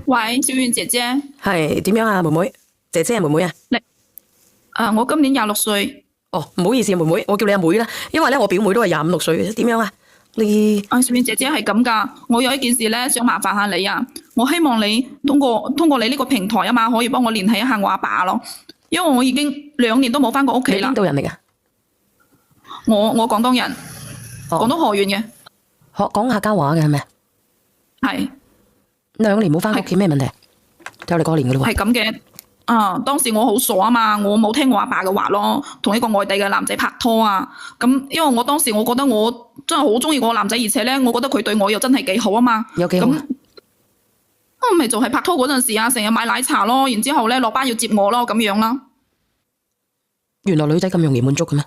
喂，小遠姐姐，係點樣啊，妹妹？姐姐係妹妹啊？我今年26歲。哦，唔好意思啊，妹妹，我叫你阿妹啦，因為咧我表妹都係25、6歲嘅。點樣啊？你小遠姐姐係咁噶，我有一件事咧想麻煩下你啊，我希望你通過你呢個平台啊嘛，可以幫我聯繫一下我阿爸咯，因為我已經2年都冇翻過屋企啦。你邊度人嚟噶？我廣東人，廣東河源嘅。講客家話嘅係咪？係。2年冇翻屋企咩問題？就嚟過年噶啦喎。係咁嘅。當時我好傻啊嘛，我冇聽我阿爸嘅話咯，同一個外地嘅男仔拍拖啊。咁因為我當時我覺得我真係好中意嗰個男仔，而且咧我覺得佢對我又真係幾好啊嘛。有幾好啊？咁咪就係拍拖嗰陣時啊，成日買奶茶咯，然之後咧落班要接我咯，咁樣啦。原來女仔咁容易滿足嘅咩？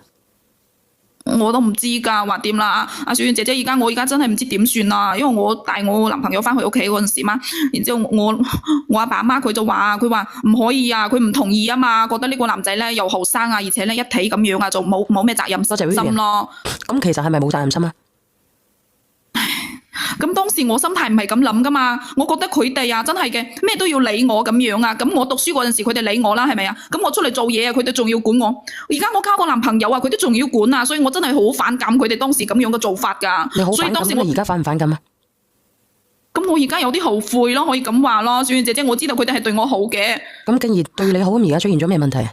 我都唔知㗎，話掂啦，阿小遠姐姐，我而家真係唔知點算啦，因為我帶我男朋友翻去屋企嗰陣時嘛，然之後我阿爸阿媽佢就話佢話唔可以啊，佢唔同意啊嘛，覺得呢個男仔咧又後生啊，而且咧一睇咁樣啊，就冇咩責任心咯。咁其實係咪冇責任心啊？咁當時我心態唔係咁諗噶嘛，我覺得佢哋啊真係嘅咩都要理我咁樣啊，咁我讀書嗰陣時佢哋理我啦，係咪啊？咁我出嚟做嘢啊，佢哋仲要管我。而家我交個男朋友啊，佢都仲要管啊，所以我真係好反感佢哋當時咁樣嘅做法噶。你好反感，所以當時我而家反唔反感啊？咁我而家有啲後悔咯，可以咁話咯。小遠姐姐，我知道佢哋係對我好嘅。咁既然對你好，咁而家出現咗咩問題啊？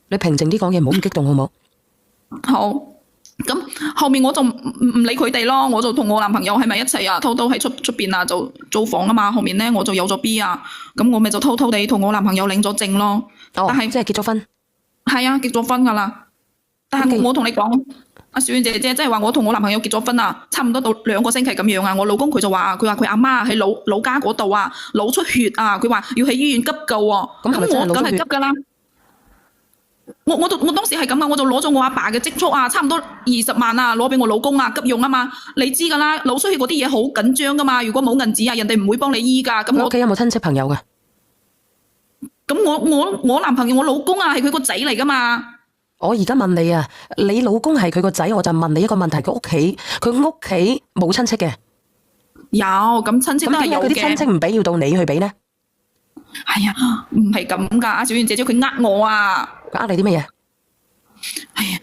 你平靜啲講嘢，唔好咁激動好唔好？好。咁後面我就唔理佢哋咯，我就同我男朋友係咪一齊啊？偷偷喺出邊啊，就租房啊嘛。後面咧我就有咗 B 啊，咁我咪就偷偷地同我男朋友領咗證咯。但係即係結咗婚。係啊，結咗婚噶啦。但係我同你講，阿小遠姐姐，即係話我同我男朋友結咗婚啊，差唔多到2個星期咁樣啊。我老公佢就話佢阿媽喺老家嗰度啊，腦出血啊，佢話要喺醫院急救啊。咁我梗係急噶啦。我當時係咁啊，我就攞咗我阿爸嘅積蓄啊，差唔多20萬啊，攞俾我老公啊，急用啊嘛。你知噶啦，腦出血嗰啲嘢好緊張噶嘛，如果冇銀紙啊，人哋唔會幫你醫噶。咁我屋企有冇親戚朋友噶？咁我男朋友我老公啊，係佢個仔嚟噶嘛。我而家問你啊，你老公係佢個仔，我就問你一個問題，佢屋企冇親戚嘅？有，咁親戚都係有嘅。咁點解佢啲親戚唔俾，要到你去俾呢？係啊，唔係咁噶，阿小遠姐姐佢呃我啊。佢呃你啲乜嘢？係啊，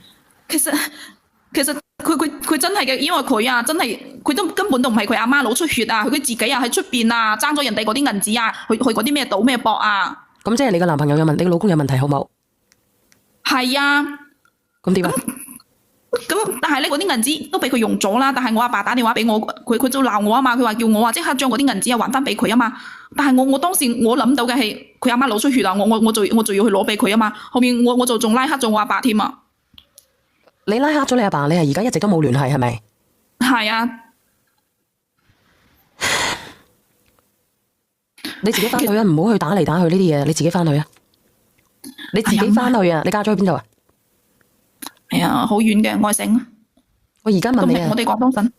其實佢真係嘅，因為佢啊真係佢都根本都唔係佢阿媽腦出血啊，佢自己啊喺出邊啊爭咗人哋嗰啲銀紙啊，去嗰啲咩賭咩博啊。咁即係你個男朋友有問，你個老公有問題好冇？係啊。咁點啊？咁但係呢嗰啲銀紙都俾佢用咗啦，但係我阿爸打電話俾我，佢就鬧我啊嘛，佢話叫我啊即刻將嗰啲銀紙啊還翻俾佢啊嘛。但係我當時我諗到嘅係佢阿媽腦出血啊，我就要去攞俾佢啊嘛。後面我就仲拉黑咗我阿爸添啊。你拉黑咗你阿爸，你係而家一直都冇聯繫係咪？係啊。你自己翻去啊，唔好去打嚟打去呢啲嘢，你自己翻去啊。你自己翻去啊？你嫁咗去邊度啊？係啊，好遠嘅外省。我而家問你啊，我哋廣東省。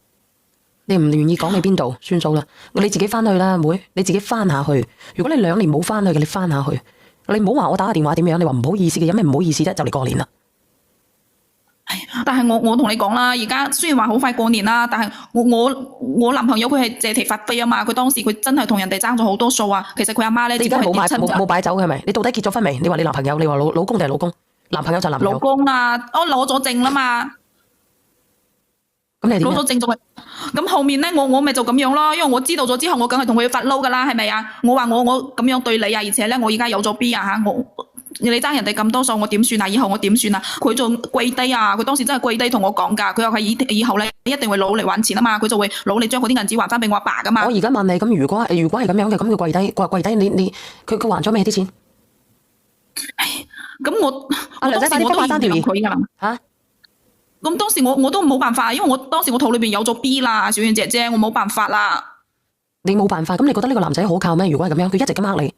你唔願意講你邊度，算數啦。你自己翻去啦，妹，你自己翻下去。如果你2年冇翻去嘅，你翻下去。你唔好話我打個電話點樣，你話唔好意思嘅，有咩唔好意思啫？就嚟過年啦。但係我同你講啦，而家雖然話好快過年啦，但係我男朋友佢係借題發揮啊嘛，佢當時佢真係同人哋爭咗好多數啊。其實佢阿媽咧，你而家冇擺酒嘅係咪？你到底結咗婚未？你話你男朋友，你話老公定係老公？男朋友就男朋友。老公啦，我攞咗證啦嘛。咁你點？攞咗證咗，咁後面咧我咪就咁樣咯，因為我知道咗之後，我梗係同佢發嬲噶啦，係咪啊？我話我咁樣對你啊，而且咧我而家有咗 B 啊吓，你爭人哋咁多數，我點算啊？以後我點算啊？佢仲跪低啊！佢當時真係跪低同我講噶，佢話佢以後咧一定會努力還錢啊嘛，佢就會努力將嗰啲銀紙還翻俾我阿爸噶嘛。我而家問你，咁如果係咁樣嘅，咁佢跪低，佢還咗咩啲錢？咁我梁仔，快啲幫我爭條佢噶啦吓。咁當時我都冇辦法，因為我當時我肚裏邊有咗 B 啦，小遠姐姐，我冇辦法啦。你冇辦法，咁你覺得呢個男仔可靠咩？如果係咁樣，佢一直咁呃你。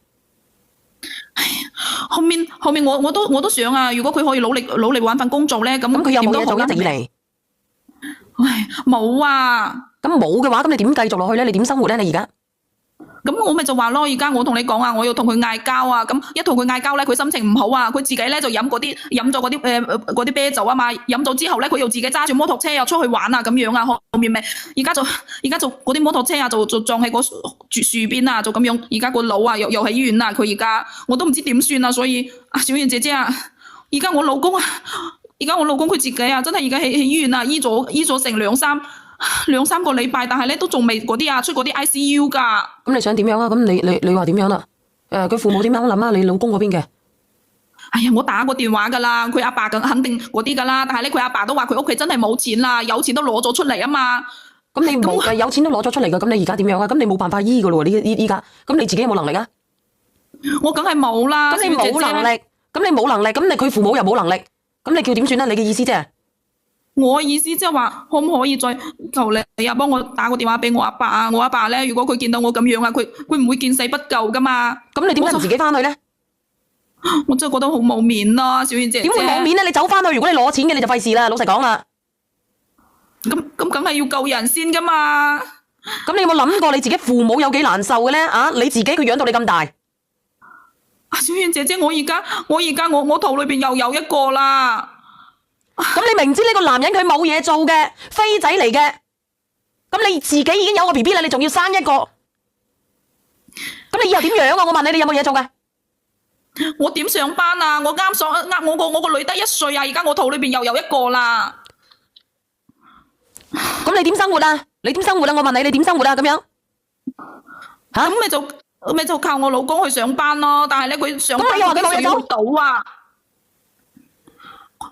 後面我都想啊，如果佢可以努力搵份工做咧，咁佢有冇嘢做一直以嚟？唉，冇啊。咁冇嘅話，咁你點繼續落去咧？你點生活咧？你而家咁我咪就話咯，而家我同你講啊，我要同佢嗌交啊，咁一同佢嗌交咧，佢心情唔好啊，佢自己咧就飲咗嗰啲啤酒啊嘛，飲咗之後咧，佢又自己揸住摩托車又出去玩啊咁樣啊，後面咪而家就嗰啲摩托車啊，就撞喺個樹邊啊，就咁樣，而家個腦啊又喺醫院啊，佢而家我都唔知點算啊，所以啊，小燕姐姐啊，而家我老公佢自己啊，真係而家喺醫院啊，醫咗成兩三個禮拜，但係咧都仲未嗰啲啊出嗰啲 ICU 噶。咁你想點樣啊？咁你話點樣啦？佢父母點樣諗啊？你老公嗰邊嘅？哎呀，我打過電話噶啦，佢阿爸肯定嗰啲噶啦，但係咧佢阿爸都話佢屋企真係冇錢啦，有錢都攞咗出嚟啊嘛。咁你冇有錢都攞咗出嚟噶，咁你而家點樣啊？咁你冇辦法醫噶咯喎，依家，咁你自己有冇能力啊？我梗係冇啦。咁你冇能力，咁佢父母又冇能力，咁你叫點算啊？你嘅意思啫？我意思即係話，可唔可以再求你啊，幫我打個電話俾我阿爸啊？我阿爸咧，如果佢見到我咁樣啊，佢唔會見死不救噶嘛。咁你點解唔自己翻去咧？我真係覺得好冇面咯，小燕姐姐。點會冇面咧？你走翻去，如果你攞錢嘅，你就費事啦。老實講啦。咁梗係要救人先噶嘛。咁你有冇諗過你自己父母有幾難受嘅咧？啊，你自己佢養到你咁大。小燕姐姐，我而家我肚裏邊又有一個啦。咁你明知呢個男人佢冇嘢做嘅飛仔嚟嘅，咁你自己已經有個 BB 啦，你仲要生一個，咁你以後點養啊？我問你，你有冇嘢做嘅？我點上班啊？我個女得1歲啊，而家我肚裏邊又有一個啦。咁你點生活啊？你點生活啊？我問你，你點生活啊？咁樣吓？咁咪就靠我老公去上班咯。但係咧，佢上班咁你話佢冇嘢做到啊？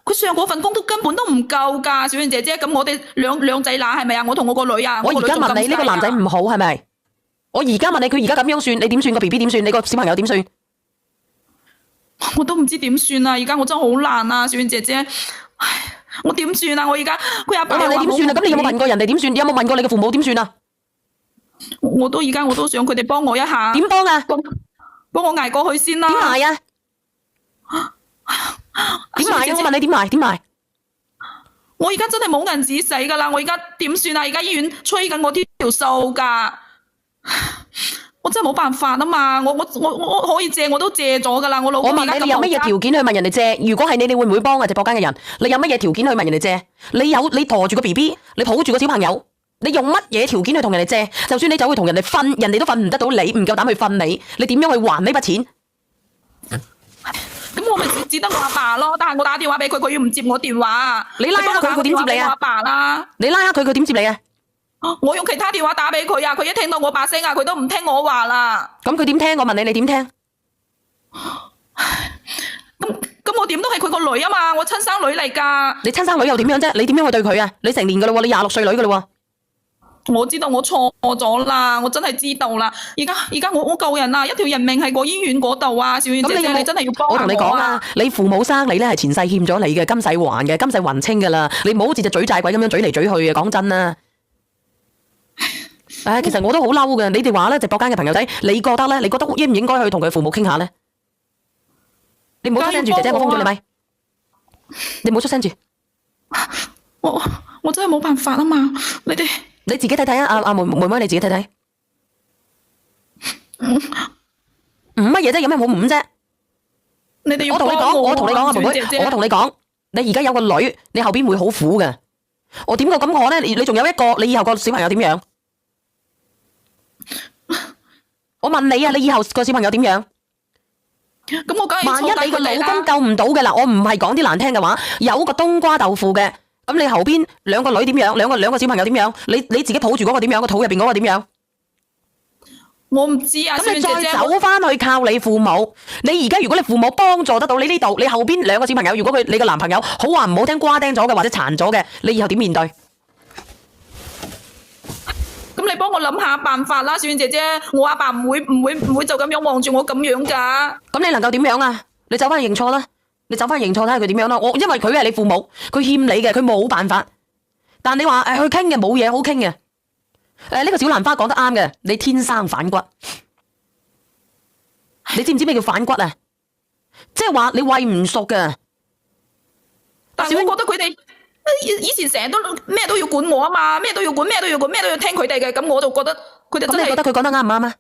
佢上嗰份工都根本都唔夠噶，小燕姐姐。咁我哋兩仔乸係咪啊？我同我個女啊。我而家問你呢個男仔唔好係咪？我而家問你，佢而家咁樣算，你點算個 BB 點算？你個小朋友點算？我都唔知點算啊！而家我真係好難啊，小燕姐姐。唉，我點算啊？我而家佢阿爸我問你點算啊？咁你有冇問過人哋點算？有冇問過你嘅父母點算啊？我都想佢哋幫我一下。點幫啊？幫我捱過去先啦。點捱啊？點捱啊？我問你點捱？點捱？我而家真係冇銀紙使噶啦！我而家點算啊？而家醫院催緊我條數噶，我真係冇辦法啊嘛！我可以借我都借咗噶啦！我老公我問你，你有乜嘢條件去問人哋借？如果係你會唔會幫啊？直播間嘅人，你有乜嘢條件去問人哋借？你陀住個 BB，你抱住個小朋友，你用乜嘢條件去同人哋借？就算你走去同人哋瞓，人哋都瞓唔得到你，唔夠膽去瞓你，你點樣去還呢筆錢？咁我咪只得我阿爸咯，但係我打電話俾佢，佢要唔接我電話。你拉黑佢點接你啊？我阿爸啦，你拉黑佢點接你啊？我用其他電話打俾佢啊，佢一聽到我把聲啊，佢都唔聽我話啦。咁佢點聽？我問你，你點聽？咁我點都係佢個女啊嘛，我親生女嚟噶。你親生女又點樣啫？你點樣去對佢啊？你成年噶啦，你26歲女噶啦。我知道我錯咗啦，我真係知道啦。而家我救人啊，一條人命喺個醫院嗰度啊，小燕姐姐，你真係要幫我。我同你講啊，你父母生你咧係前世欠咗你嘅，今世還嘅，今世還清噶啦。你唔好好似隻嘴債鬼咁樣嘴嚟嘴去啊！講真啊，其實我都好嬲嘅。你哋話咧，直播間嘅朋友仔，你覺得咧？你覺得應唔應該去同佢父母傾下咧？你唔好出聲住，姐姐，我封咗你咪。你唔好出聲住。我真係冇辦法啊嘛，你自己睇睇啊，阿妹妹你自己睇睇。唔乜嘢啫？有咩好唔啫？你哋要我同你講，我同你講啊，妹妹，我同你講，你而家有個女，你後邊會好苦嘅。我點個咁講咧？你仲有一個，你以後個小朋友點樣？我問你啊，你以後個小朋友點樣？咁我梗係萬一你個老公救唔到嘅啦，我唔係講啲難聽嘅話，有個冬瓜豆腐嘅，咁你後邊兩個女點樣？兩個小朋友點樣？你自己抱住嗰個點樣？個肚入邊嗰個點樣？我唔知啊。咁你再走翻去靠你父母，你而家如果你父母幫助得到你呢度，你後邊兩個小朋友，如果你個男朋友好話唔好聽瓜釘咗嘅或者殘咗嘅，你以後點面對？咁你幫我諗下辦法啦，小燕姐姐，我阿爸唔會就咁樣望住我咁樣噶。咁你能夠點樣啊？你走翻去認錯啦，你走翻去認錯睇下佢點樣啦。因為佢係你父母，佢欠你嘅，佢冇辦法。但你話去傾嘅冇嘢好傾嘅。呢個小蘭花講得啱嘅，你天生反骨。你知唔知咩叫反骨啊？即係話你餵唔熟㗎。但係我覺得佢哋以前成日都咩都要管我啊嘛，咩都要管，咩都要聽佢哋嘅，咁我就覺得佢哋真係。咁你覺得佢講得啱唔啱啊？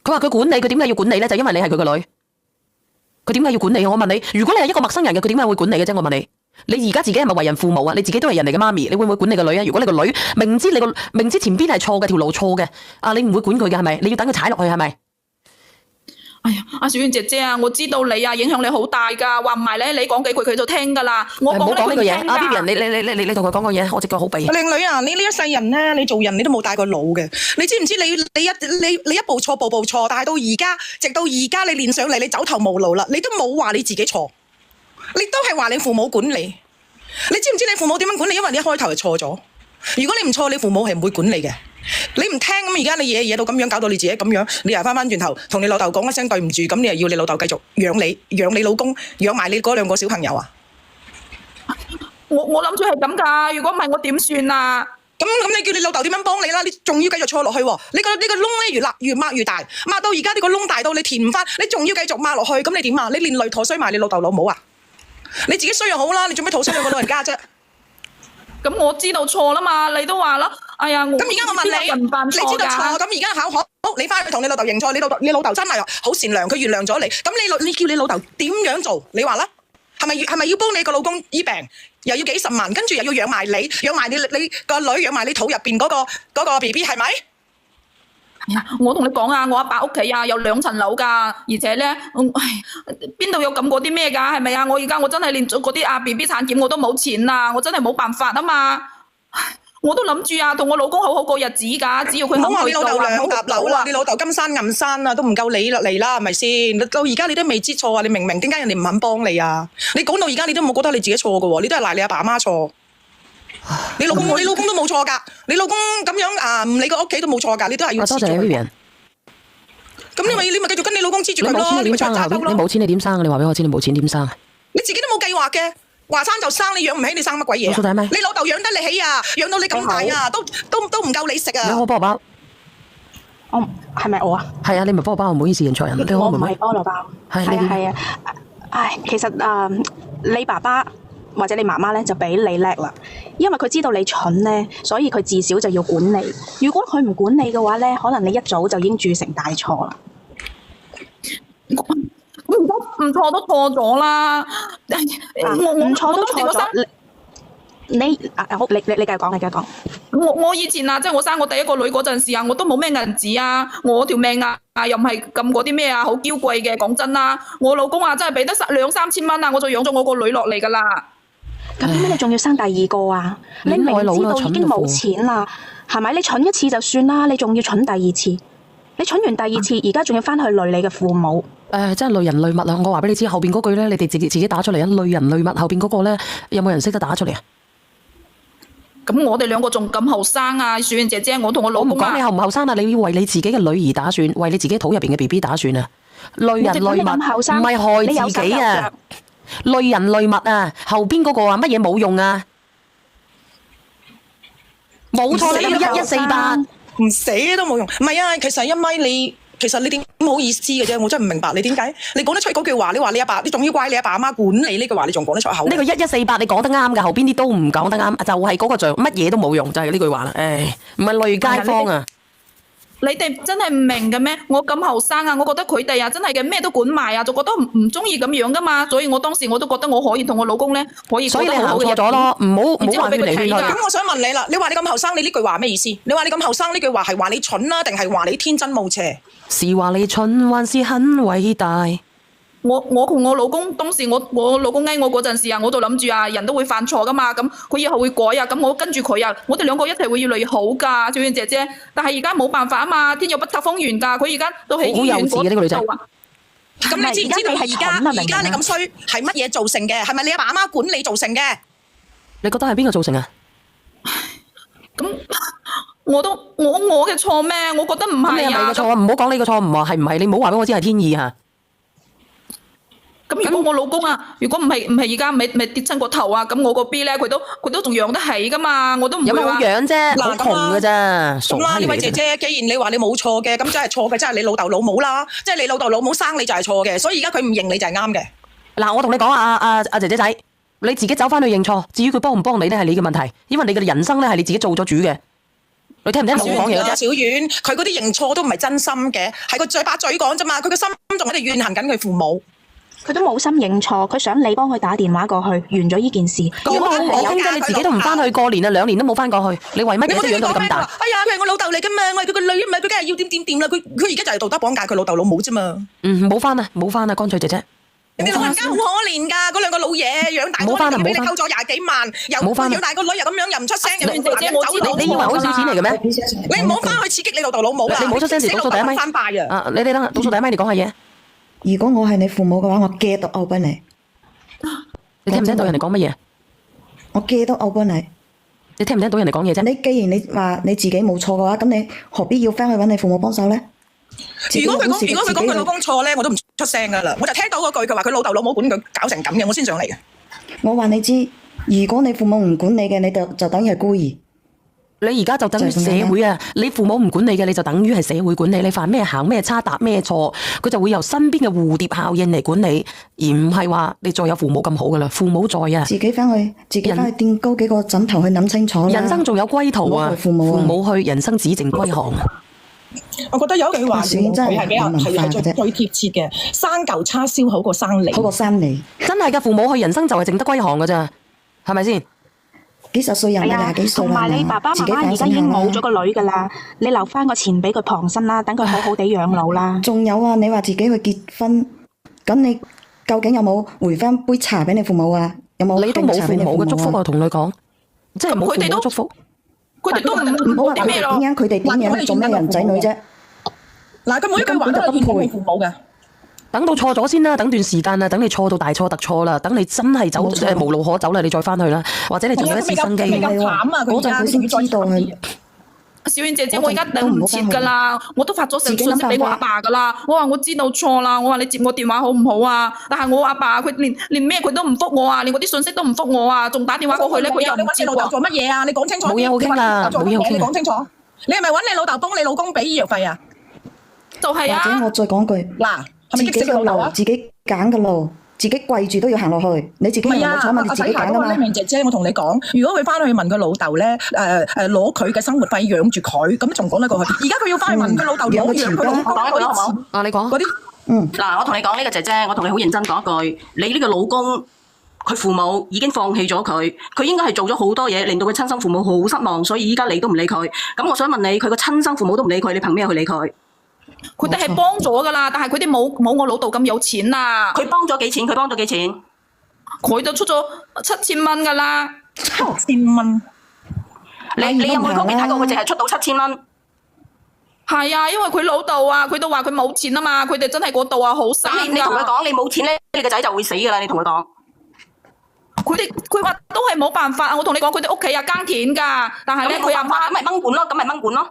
佢話佢管你，佢點解要管你咧？就因為你係佢個女，佢點解要管你？我問你，如果你係一個陌生人嘅，佢點解會管你嘅啫？我問你，你而家自己係咪為人父母啊？你自己都係人哋嘅媽咪，你會唔會管你個女啊？如果你個女明知前邊係錯嘅，條路錯嘅，你唔會管佢嘅係咪？你要等佢踩落去係咪？哎呀，阿小婉姐姐啊，我知道你啊，影響力好大噶，話唔埋咧，你講幾句佢就聽噶啦。我唔好講呢個嘢，阿 Vivian， 你你同佢講個嘢，我隻腳好痹。靚女啊，你呢一世人咧，你做人你都冇帶過腦嘅，你知唔知你一步錯步步錯，但係到而家，直到而家你練上嚟，你走投無路啦，你都冇話你自己錯，你都係話你父母管你。你知唔知你父母點樣管你？因為你一開頭就錯咗。如果你唔錯，你父母係唔會管你嘅。你唔聽咁，而家你惹到咁樣，搞到你自己咁樣，你又翻轉頭同你老豆講一聲對唔住，咁你又要你老豆繼續養你老公，養埋你嗰兩個小朋友啊？我諗住係咁噶，如果唔係我點算啊？咁你叫你老豆點樣幫你啦？你仲要繼續錯落去喎？你個窿咧越擘越大，擘到而家呢個窿大到你填唔翻，你仲要繼續擘落去，咁你點啊？你連累陀衰埋你老豆老母啊？你自己衰就好啦，你做咩陀衰兩個老人家啫？咁我知道錯啦嘛，你都話啦，哎呀，咁而家我問你，你知道錯，咁而家考好，你翻去同你老豆認錯，你老豆真係好善良，佢原諒咗你，咁你叫你老豆點樣做？你話啦，係咪要幫你個老公醫病，又要幾十萬，跟住又要養埋你個女，養埋你肚入邊嗰個 BB 係咪？我同你講啊，我阿爸屋企啊有2層樓噶，而且咧，邊度有咁嗰啲咩噶？係咪啊？我而家我真係連嗰啲BB 產檢我都冇錢啊，我真係冇辦法啊嘛。我都諗住啊，同我老公好好過日子噶，只要佢肯去做啊。唔好話你老豆2搭樓啦，你老豆金山銀山啊，都唔夠你嚟啦，係咪先？到而家你都未知錯啊，你明唔明？點解人哋唔肯幫你啊？你講到而家你都冇覺得你自己錯噶喎，你都係賴你阿爸阿媽錯。你老公都冇錯噶，你老公咁樣唔理個屋企都冇錯噶，你都係要黐住佢。多謝你 Vivian。咁你咪繼續跟你老公黐住佢咯。你冇錢你點生啊？你冇錢你點生？你話俾我知你冇錢點生？你自己都冇計劃嘅，話生就生，你養唔起你生乜鬼嘢？你老豆養得你起啊，養到你咁大啊，都唔夠你食啊！你好，幫我包。我係咪我啊？係啊，你咪幫我包，唔好意思，認錯人。我唔係幫我包。係啊。唉，其實你爸爸或者你媽媽咧就比你叻啦，因為佢知道你蠢咧，所以佢至少就要管你。如果佢唔管你嘅話咧，可能你一早就已經鑄成大錯啦。唔錯都錯咗啦，唔錯都錯咗。你繼續講。我以前啊，即係我生我第一個女嗰陣時啊，我都冇咩銀紙啊，我條命啊又唔係咁嗰啲咩啊，好嬌貴嘅。講真啦，我老公啊真係俾得2-3千蚊啊，我就養咗我個女落嚟噶啦。咁點解你仲要生第二個啊？你明知道已經冇錢啦，係咪？你蠢一次就算啦，你仲要蠢第二次？你蠢完第二次，而家仲要翻去累你嘅父母？真係累人累物啊！我話俾你知，後邊嗰句咧，你哋自己打出嚟啊！累人累物，後邊嗰個咧，有冇人識得打出嚟啊？咁我哋兩個仲咁後生啊，小燕姐姐，我同我老公啊。我唔講你後唔後生啊，你要為你自己嘅女兒打算，為你自己肚入邊嘅 BB 打算啊！累人累物，唔係害自己啊！累人累物啊！後邊嗰個啊，乜嘢冇用啊？冇錯，你有1148，唔死都冇用。唔係啊，其實因為其實你點唔好意思嘅啫，我真係唔明白你點解你講得出嗰句話。你話你阿爸，你仲要怪你阿爸阿媽管你呢句話，你仲講得出口？呢個1148你講得啱㗎，後邊啲都唔講得啱，就係嗰個像乜嘢都冇用，就係呢句話啦。唉，唔係累街坊啊！你哋真係唔明嘅咩？我咁後生啊，我覺得佢哋啊真係嘅咩都管埋啊，就覺得唔中意咁樣噶嘛。所以我當時我都覺得我可以同我老公咧可以。所以你行錯咗咯，唔好話俾佢聽。咁我想問你啦，你話你咁後生，你呢句話咩意思？你話你咁後生呢句話係話你蠢啦，定係話你天真無邪？是話你蠢，還是很偉大？我同我老公當時我老公嗌我嗰陣時啊，我就諗住啊，人都會犯錯噶嘛，咁佢以後會改啊，咁我跟住佢啊，我哋兩個一齊會越嚟越好噶，小燕姐姐。但係而家冇辦法啊嘛，天有不測風雲噶，佢而家都喺醫院嗰度啊。咁你知唔知道而家你咁衰係乜嘢造成嘅？係咪你阿爸阿媽管你造成嘅？你覺得係邊個造成啊？咁我嘅錯咩？我覺得唔係啊。你係咪嘅錯？唔好講呢個錯誤啊，係唔係？你唔好話俾我知係天意啊。咁如果我老公啊，如果唔係而家咪跌親個頭啊，咁我個 B 咧佢都仲養得起噶嘛，我都唔會話。有冇養啫？好窮噶咋？咁啦，呢位姐姐，既然你話你冇錯嘅，咁真係錯嘅，真係你老豆老母啦，即係你老豆老母生你就係錯嘅，所以而家佢唔認你就係啱嘅。嗱，我同你講阿姐姐仔，你自己走翻去認錯，至於佢幫唔幫你咧係你嘅問題，因為你嘅人生咧係你自己做咗主嘅。你聽唔聽到我講嘢嘅啫？小遠，佢嗰啲認錯都唔係真心嘅，係個嘴巴嘴講啫嘛，佢個心仲喺度怨恨緊佢父母。佢都冇心認錯，佢想你幫佢打電話過去，完咗呢件事。如果我傾偈，你自己都唔翻去過年啊，2年都冇翻過去，你為乜嘢都養到佢咁大？哎呀，佢係我老豆嚟噶嘛，我係佢個女啊嘛，佢梗係要點啦。佢而家就係道德綁架佢老豆老母啫嘛。冇翻啊，冇翻啊，乾脆姐姐。你老人家好可憐㗎，嗰兩個老嘢養大個女俾你溝咗20幾萬，又養大個女又咁樣又唔出聲，又姐姐我知道。你以為好少錢嚟嘅咩？你唔好翻去刺激你老豆老母啊！你唔好出聲時，倒數第一咪。翻拜啊！你哋等倒數第一咪，你講下嘢。如果我係你父母嘅話，我寄到歐俾你。你聽唔聽到人哋講乜嘢？我寄到歐俾你。你聽唔聽到人哋講嘢啫？你既然你話你自己冇錯嘅話，咁你何必要翻去揾你父母幫手咧？如果佢講佢老公錯咧，我都唔出聲噶啦。我就聽到嗰句佢話佢老豆老母管佢搞成咁嘅，我先上嚟嘅。我話你知，如果你父母唔管你嘅，你就等於係孤兒。你而家就等於社會啊！你父母唔管你嘅，你就等於係社會管理。你犯咩行咩差踏咩錯，佢就會由身邊嘅蝴蝶效應嚟管理，而唔係話你再有父母咁好噶啦。父母在啊，自己翻去墊高幾個枕頭去諗清楚啦。人生仲有歸途啊！父母去，人生只剩歸航。我覺得有一句話佢係比較係最貼切嘅，生嚿叉燒好過生你。好過生你。真係噶，父母去，人生就係剩得歸航噶咋，係咪先？幾十歲人20幾歲啦，同埋你爸爸媽媽而家已經冇咗個女噶啦，你留翻個錢俾佢傍身啦，等佢好好地養老啦。仲有啊，你話自己去結婚，咁你究竟有冇回翻杯茶俾你父母啊？有冇？你都冇父母嘅祝福啊，同你講，即係冇父母祝福。佢哋都唔好話點樣，佢哋點樣做咩人仔女啫？嗱，佢每一句話都係怨你父母嘅。等到錯咗先啦，等段時間啦，等你錯到大錯特錯啦，等你真係走無路可走啦，你再翻去啦，或者你仲有一次生機。嗰陣佢先知道係。小燕姐姐，我而家等唔切噶啦，我都發咗信息俾我阿爸噶啦。我話我知道錯啦，我話你接我電話好唔好啊？但係我阿爸佢連咩佢都唔覆我啊，連我啲信息都唔覆我啊，仲打電話過去咧，佢又唔接喎。你揾你老豆做乜嘢啊？你講清楚。冇嘢好傾啦，冇嘢好傾。你講清楚。你係咪揾你老豆幫你老公俾醫藥費啊？就係啊。或者我再講句，嗱，自己嘅路，自己揀嘅路。自己跪住都要行落去，你自己行落坐嘛，你自己揀噶嘛。明姐姐，我同你講，如果佢翻去問佢老豆咧，攞佢嘅生活費養住佢，咁仲講得過去。而家佢要翻去問佢老豆攞養佢老公講一句好唔好？啊，你講嗰啲。嗱，我同你講呢個姐姐，我同你好認真講一句，你呢個老公佢父母已經放棄咗佢，佢應該係做咗好多嘢，令到佢親生父母好失望，所以依家你都唔理佢。咁我想問你，佢個親生父母都唔理佢，你憑咩去理佢？佢哋係幫咗噶啦，但係佢哋冇我老豆咁有錢啊！佢幫咗幾錢？佢幫咗幾錢？佢就出咗7000蚊噶啦，7000蚊。你有冇去嗰邊睇過？佢淨係出到7000蚊。係啊，因為佢老豆啊，佢都話佢冇錢啊嘛，佢哋真係嗰度啊好生噶。你同佢講，你冇錢咧，你個仔就會死噶啦！你同佢講。佢話都係冇辦法啊！我同你講，佢哋屋企啊耕田噶，但係咧佢阿媽咁咪掹管咯，咁咪掹管咯。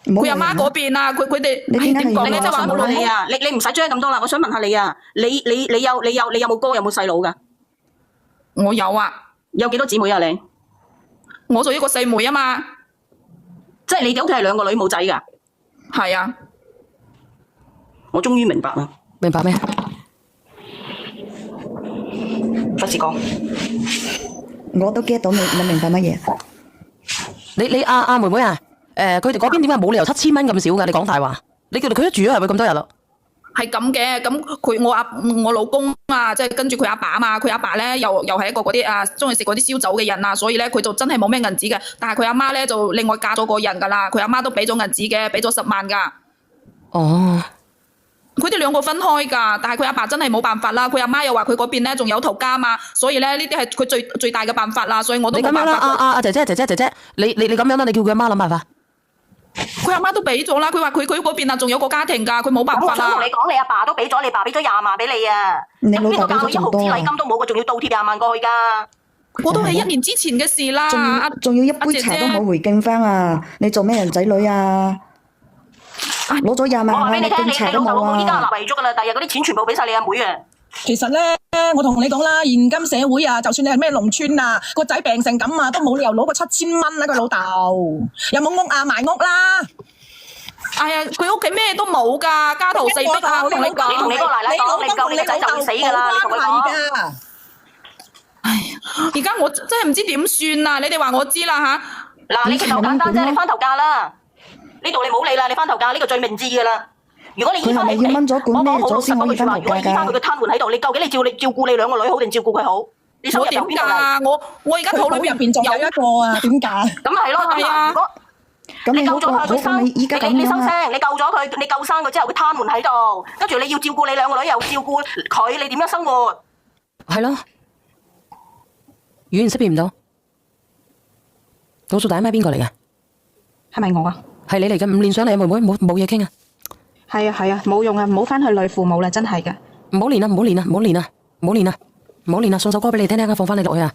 佢阿媽嗰邊啊，佢哋點講咧？即係話冇你啊，你唔使追咁多啦。我想問下你啊，你有冇哥有冇細佬噶？我有啊。有幾多姊妹啊？你？我做一個細妹啊嘛。即係你哋屋企係2個女冇仔噶？係啊。我終於明白啦。明白咩？費事講。我都 get 到你明白乜嘢？你阿妹妹啊？佢哋嗰邊點解冇理由7000蚊咁少噶？你講大話，你叫佢都住咗係咪咁多日咯？係咁嘅，咁我老公啊，即係跟住佢阿爸啊嘛，佢阿爸咧又係一個嗰啲啊中意食嗰啲燒酒嘅人啊，所以咧佢就真係冇咩銀紙嘅。但係佢阿媽咧就另外嫁咗個人噶啦，佢阿媽都俾咗銀紙嘅，俾咗10萬噶。哦，佢哋2個分開噶，但係佢阿爸真係冇辦法啦。佢阿媽又話佢嗰邊咧仲有頭家嘛，所以咧呢啲係佢最大嘅辦法啦。所以我都冇辦法。你咁樣啦，姐姐，你咁樣啦，你叫佢阿媽諗辦法。佢阿媽都俾咗啦，佢話佢嗰邊啊仲有個家庭㗎，佢冇辦法啦。我想同你講，你阿爸都俾咗，你爸俾咗20萬俾你啊！你老豆俾咗1毫子禮金都冇，佢仲要倒貼20萬過去㗎。我都係1年之前嘅事啦。仲要一杯茶都冇回敬翻啊！你做咩人仔女啊？攞咗20萬啊！你敬茶都冇啊！依家立遺囑㗎啦，第日嗰啲錢全部俾晒你阿妹啊！其實咧，我同你講啦，現今社會啊，就算你係咩農村啊，個仔病成咁啊，都冇理由攞個7000蚊啊！佢老豆有冇屋啊？賣屋啦！哎呀，佢屋企咩都冇噶，家徒四壁啊！我同你講，你同你個奶奶講，你救你個仔就會死噶啦！你同佢講。唉，而家我真係唔知點算啊！你哋話我知啦吓。嗱，你其實好簡單啫，你翻頭嫁啦，呢度你冇理啦，你翻頭嫁呢個最明智噶啦。如果你醫翻佢係咪要掹咗管咩咗先可以翻頭嫁㗎？如果醫翻佢個癱瘓喺度，你究竟你照顧你兩個女好定照顧佢好？你收入我點由邊度嚟？㗎？我而家肚裏邊入邊仲有一個啊，點解？咁咪係咯，咁係啊如果咁你好你救咗佢，佢過生，你依家咁你樣啊？收聲，你救咗佢，你救生佢之後，佢癱瘓喺度，跟住你要照顧你兩個女，又照顧佢，你點樣生活？係咯，語言識別唔到。倒數第一咪邊個嚟㗎？係咪我啊？係你嚟嘅，唔連上嚟，妹妹冇嘢傾啊！係啊係啊，冇用啊，唔好翻去累父母啦，真係㗎。唔好練啦，唔好練啦，唔好練啦，唔好練啦，唔好練啦，送首歌俾你聽聽啊，放翻你落去啊！